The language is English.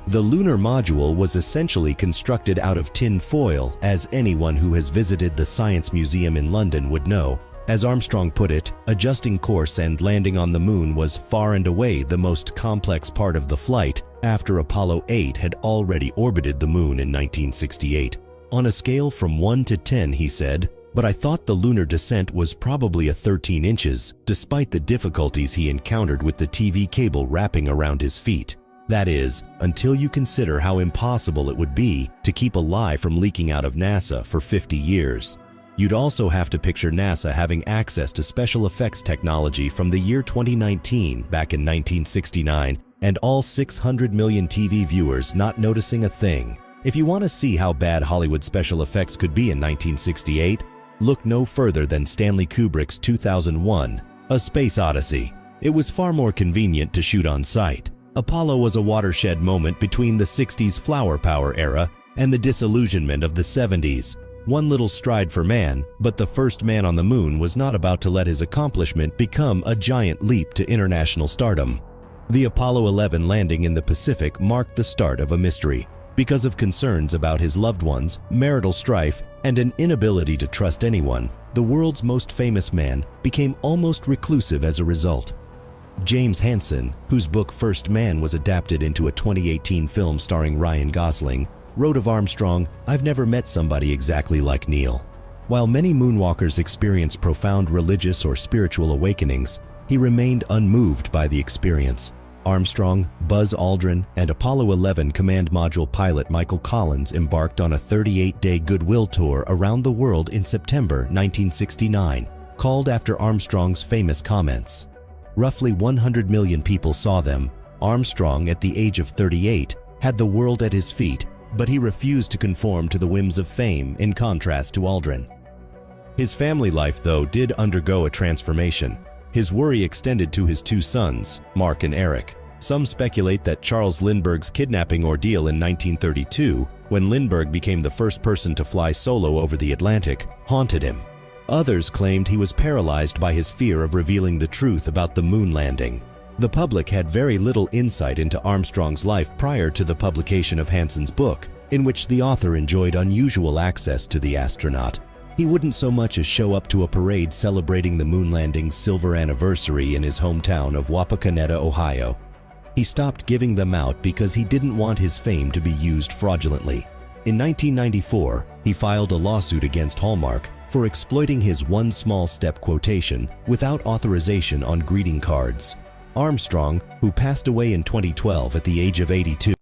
The lunar module was essentially constructed out of tin foil, as anyone who has visited the Science Museum in London would know. As Armstrong put it, adjusting course and landing on the moon was far and away the most complex part of the flight, after Apollo 8 had already orbited the moon in 1968. On a scale from 1 to 10, he said, "But I thought the lunar descent was probably a 13 inches, despite the difficulties he encountered with the TV cable wrapping around his feet. That is, until you consider how impossible it would be to keep a lie from leaking out of NASA for 50 years. You'd also have to picture NASA having access to special effects technology from the year 2019 back in 1969, and all 600 million TV viewers not noticing a thing. If you want to see how bad Hollywood special effects could be in 1968, look no further than Stanley Kubrick's 2001, A Space Odyssey. It was far more convenient to shoot on site. Apollo was a watershed moment between the 60s flower power era and the disillusionment of the 70s. One little stride for man, but the first man on the moon was not about to let his accomplishment become a giant leap to international stardom. The Apollo 11 landing in the Pacific marked the start of a mystery. Because of concerns about his loved ones, marital strife, and an inability to trust anyone, the world's most famous man became almost reclusive as a result. James Hansen, whose book First Man was adapted into a 2018 film starring Ryan Gosling, wrote of Armstrong, "I've never met somebody exactly like Neil." While many moonwalkers experience profound religious or spiritual awakenings, he remained unmoved by the experience. Armstrong, Buzz Aldrin, and Apollo 11 command module pilot Michael Collins embarked on a 38-day goodwill tour around the world in September 1969, called after Armstrong's famous comments. Roughly 100 million people saw them. Armstrong, at the age of 38, had the world at his feet, but he refused to conform to the whims of fame, in contrast to Aldrin. His family life, though, did undergo a transformation. His worry extended to his two sons, Mark and Eric. Some speculate that Charles Lindbergh's kidnapping ordeal in 1932, when Lindbergh became the first person to fly solo over the Atlantic, haunted him. Others claimed he was paralyzed by his fear of revealing the truth about the moon landing. The public had very little insight into Armstrong's life prior to the publication of Hansen's book, in which the author enjoyed unusual access to the astronaut. He wouldn't so much as show up to a parade celebrating the moon landing's silver anniversary in his hometown of Wapakoneta, Ohio. He stopped giving them out because he didn't want his fame to be used fraudulently. In 1994, he filed a lawsuit against Hallmark for exploiting his "one small step" quotation without authorization on greeting cards. Armstrong, who passed away in 2012 at the age of 82,